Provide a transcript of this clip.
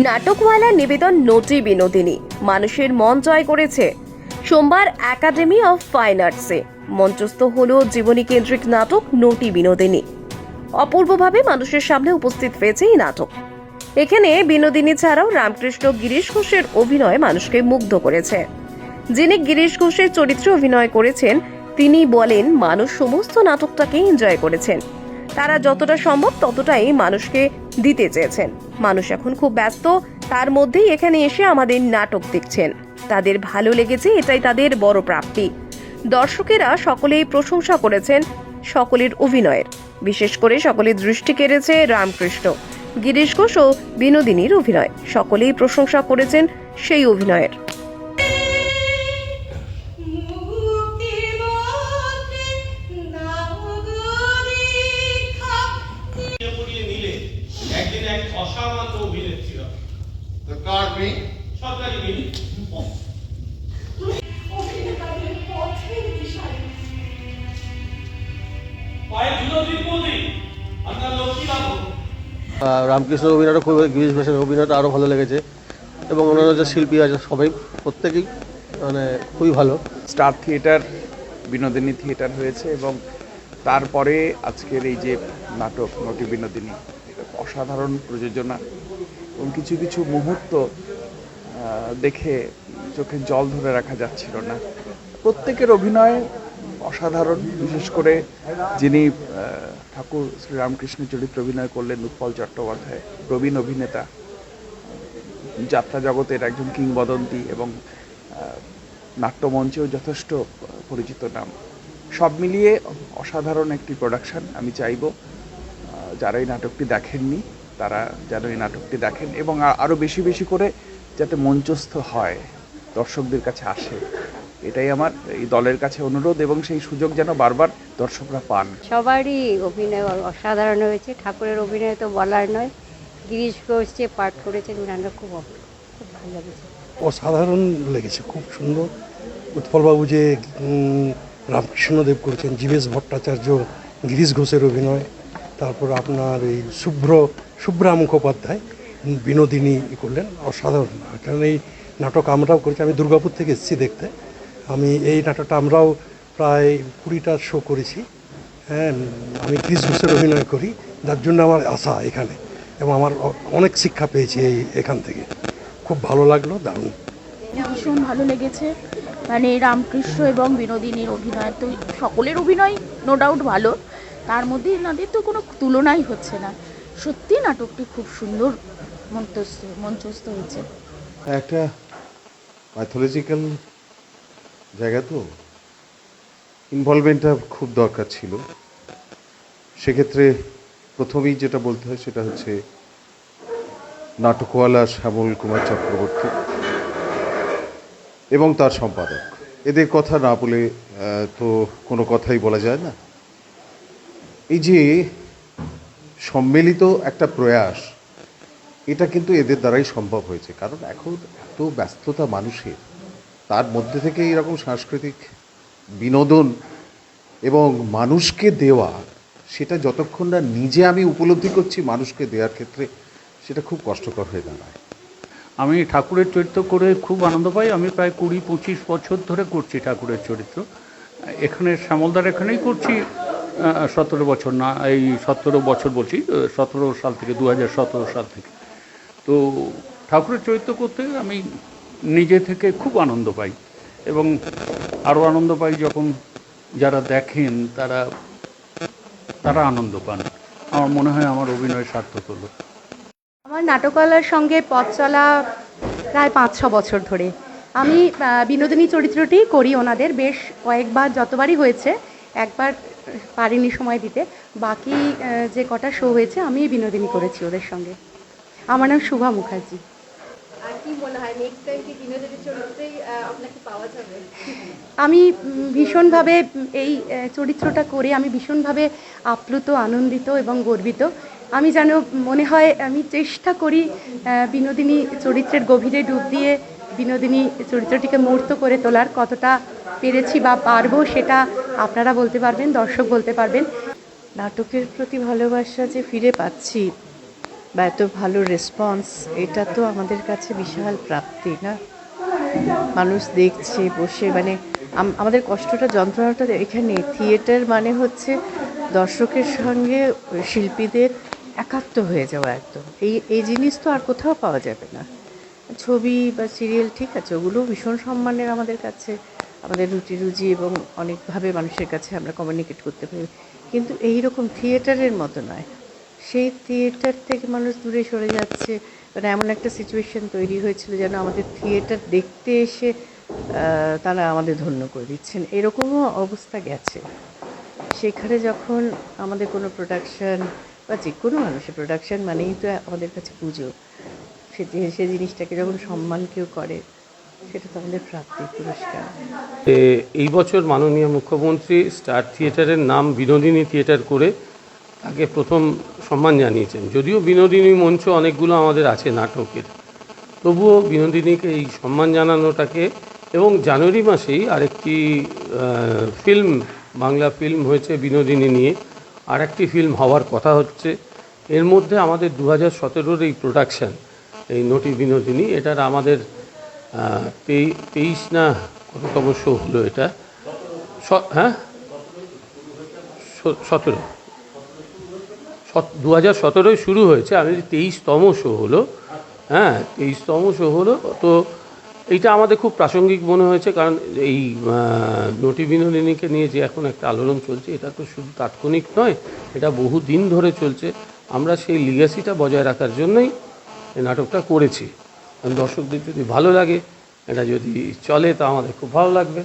নাটকওয়ালা নিবেদন নটি বিনোদিনী মানুষের মন জয় করেছে। সোমবার একাডেমি অফ ফাইন আর্টসে মঞ্চস্থ হলো জীবনী কেন্দ্রিক নাটক নটি বিনোদিনী। অপূর্বভাবে মানুষের সামনে উপস্থিত হয়েছে এই নাটক। এখানে বিনোদিনী ছাড়াও রামকৃষ্ণ গিরিশ ঘোষের অভিনয় মানুষকে মুগ্ধ করেছে। যিনি গিরিশ ঘোষের চরিত্রে অভিনয় করেছেন তিনি বলেন মানুষ সমস্ত নাটকটাকে এনজয় করেছেন। তারা যতটা সম্ভব ততটাই মানুষকে দিতে চেয়েছেন। মানুষ এখন খুব ব্যস্ত, তার মধ্যেই এখানে এসে আমাদের নাটক দেখছেন। তাদের ভালো লেগেছে, এটাই তাদের বড় প্রাপ্তি। দর্শকেরা সকলেই প্রশংসা করেছেন সকলের অভিনয়ের। বিশেষ করে সকলের দৃষ্টি কেড়েছে রামকৃষ্ণ, গিরিশ ঘোষ ও বিনোদিনীর অভিনয়। সকলেই প্রশংসা করেছেন সেই অভিনয়ের। অসামান্য অভিনেত্রী কারণে সরকারি মিনি রামকৃষ্ণ অভিনয়টা খুব, গিরিশ ঘোষের অভিনয়টা আরও ভালো লেগেছে এবং অন্যান্য যে শিল্পী আছে সবাই প্রত্যেকেই মানে খুবই ভালো। স্টার থিয়েটার বিনোদিনী থিয়েটার হয়েছে এবং তারপরে আজকের এই যে নাটক নটি বিনোদিনী, অসাধারণ প্রযোজনা এবং কিছু কিছু মুহূর্ত দেখে চোখে জল ধরে রাখা যাচ্ছিল না। প্রত্যেকের অভিনয় অসাধারণ, বিশেষ করে যিনি ঠাকুর শ্রীরামকৃষ্ণের চরিত্রে অভিনয় করলেন উৎপল চট্টোপাধ্যায়, প্রবীণ অভিনেতা, যাত্রা জগতের একজন কিংবদন্তি এবং নাট্যমঞ্চেও যথেষ্ট পরিচিত নাম। সব মিলিয়ে অসাধারণ একটি প্রোডাকশন। আমি চাইব যারা এই নাটকটি দেখেননি তারা যেন এই নাটকটি দেখেন এবং আরও বেশি বেশি করে যাতে মঞ্চস্থ হয়, দর্শকদের কাছে আসে, এটাই আমার এই দলের কাছে অনুরোধ এবং সেই সুযোগ যেন বারবার দর্শকরা পান। সবারই অভিনয় অসাধারণ হয়েছে। ঠাকুরের অভিনয় তো বলার নয়। গিরিশ ঘোষ যে পাঠ করেছেন ওনারা খুব ভালো লেগেছে। অসাধারণ লেগেছে, খুব সুন্দর। উৎপলবাবু যে রামকৃষ্ণদেব করেছেন, জীবেশ ভট্টাচার্য, গিরিশ ঘোষের অভিনয়, তারপর আপনার এই শুভ্রা মুখোপাধ্যায় বিনোদিনী করলেন, অসাধারণ। কারণ এই নাটক আমরাও করেছি, আমি দুর্গাপুর থেকে এসেছি দেখতে। আমি এই নাটকটা আমরাও প্রায় 20টা শো করেছি। হ্যাঁ, আমি গিরিশ ঘোষের অভিনয় করি, যার জন্য আমার আশা এখানে, এবং আমার অনেক শিক্ষা পেয়েছি এখান থেকে। খুব ভালো লাগলো, দারুণ। ভীষণ ভালো লেগেছে। মানে রামকৃষ্ণ এবং বিনোদিনীর অভিনয় তো সকলের অভিনয় নো ডাউট ভালো, তার মধ্যে এনাদের তো কোনো তুলনাই হচ্ছে না। সত্যি নাটকটি খুব সুন্দর মঞ্চস্থ হয়েছে। একটা মাইথোলজিক্যাল জায়গা, তো ইনভলভমেন্টটা খুব দরকার ছিল। সেক্ষেত্রে প্রথমেই যেটা বলতে হয় সেটা হচ্ছে নাটকওয়ালা শ্যামল কুমার চক্রবর্তী এবং তার সম্পাদক, এদের কথা না বলে তো কোনো কথাই বলা যায় না। এই যে সম্মিলিত একটা প্রয়াস, এটা কিন্তু এদের দ্বারাই সম্ভব হয়েছে। কারণ এখন এত ব্যস্ততা মানুষের, তার মধ্যে থেকে এরকম সাংস্কৃতিক বিনোদন এবং মানুষকে দেওয়া, সেটা যতক্ষণ না নিজে আমি উপলব্ধি করছি মানুষকে দেওয়ার ক্ষেত্রে, সেটা খুব কষ্টকর হয়ে দাঁড়ায়। আমি ঠাকুরের চরিত্র করে খুব আনন্দ পাই। আমি প্রায় 20-25 বছর ধরে করছি ঠাকুরের চরিত্র। এখানে শ্যামলদার এখানেই করছি 17 বছর, না এই 17 বছর বলছি, 17 সাল থেকে, 2017 সাল থেকে। তো ঠাকুরের চরিত্র করতে আমি নিজে থেকে খুব আনন্দ পাই এবং আরও আনন্দ পাই যখন যারা দেখেন তারা আনন্দ পান। আমার মনে হয় আমার অভিনয় সার্থক হলো। আমার নাটকওয়ালার সঙ্গে পথ চলা প্রায় 5-6 বছর ধরে। আমি বিনোদিনী চরিত্রটি করি ওনাদের বেশ কয়েকবার, যতবারই হয়েছে। একবার পারিনি সময় দিতে, বাকি যে কটা শো হয়েছে আমি বিনোদিনী করেছি ওদের সঙ্গে। আমার নাম শুভা মুখার্জি। আমি ভীষণভাবে এই চরিত্রটা করে আমি ভীষণভাবে আপ্লুত, আনন্দিত এবং গর্বিত। আমি যেন মনে হয় আমি চেষ্টা করি বিনোদিনী চরিত্রের গভীরে ডুব দিয়ে বিনোদিনী চরিত্রটিকে মূর্ত করে তোলার। কতটা পেরেছি বা পারবো সেটা আপনারা বলতে পারবেন, দর্শক বলতে পারবেন। নাটকের প্রতি ভালোবাসা যে ফিরে পাচ্ছি বা এত ভালো রেসপন্স, এটা তো আমাদের কাছে বিশাল প্রাপ্তি না? মানুষ দেখছে বসে, মানে আমাদের কষ্টটা, যন্ত্রণাটা এখানে। থিয়েটার মানে হচ্ছে দর্শকের সঙ্গে শিল্পীদের একাত্ম হয়ে যাওয়া একদম। এই জিনিস তো আর কোথাও পাওয়া যাবে না। ছবি বা সিরিয়াল ঠিক আছে, ওগুলো ভীষণ সম্মানের আমাদের কাছে, আমাদের রুজি এবং অনেকভাবে মানুষের কাছে আমরা কমিউনিকেট করতে পারি, কিন্তু এই রকম থিয়েটারের মতো নয়। সেই থিয়েটার থেকে মানুষ দূরে সরে যাচ্ছে, মানে এমন একটা সিচুয়েশন তৈরি হয়েছিল যেন আমাদের থিয়েটার দেখতে এসে তারা আমাদের ধন্য করে দিচ্ছেন, এরকমও অবস্থা গেছে। সেখানে যখন আমাদের কোনো প্রোডাকশান বা যে কোনো মানুষের প্রোডাকশান মানেই তো আমাদের কাছে পুজো, সে জিনিসটাকে যখন সম্মান কেউ করে, সেটা তো আমাদের প্রাপ্তি, পুরস্কার। এই বছর মাননীয় মুখ্যমন্ত্রী স্টার থিয়েটারের নাম বিনোদিনী থিয়েটার করে তাকে প্রথম সম্মান জানিয়েছেন। যদিও বিনোদিনী মঞ্চ অনেকগুলো আমাদের আছে নাটকের, তবুও বিনোদিনীকে এই সম্মান জানানোটাকে, এবং জানুয়ারি মাসেই আরেকটি ফিল্ম, বাংলা ফিল্ম হয়েছে বিনোদিনী নিয়ে, আর একটি ফিল্ম হওয়ার কথা হচ্ছে। এর মধ্যে আমাদের 2017-র এই প্রোডাকশান, এই নটি বিনোদিনী, এটার আমাদের 23 না কততম শো হলো এটা, হ্যাঁ 17, 2017-য় শুরু হয়েছে, আমি 23তম শো হলো, হ্যাঁ 23তম শো হলো। তো এইটা আমাদের খুব প্রাসঙ্গিক মনে হয়েছে, কারণ এই নটি বিনোদিনীকে নিয়ে যে এখন একটা আলোড়ন চলছে, এটা তো শুধু তাৎক্ষণিক নয়, এটা বহু দিন ধরে চলছে। আমরা সেই লিগ্যাসিটা বজায় রাখার জন্যই এই নাটকটা করেছি। দর্শকদের যদি ভালো লাগে, এটা যদি চলে তা আমাদের খুব ভালো লাগবে।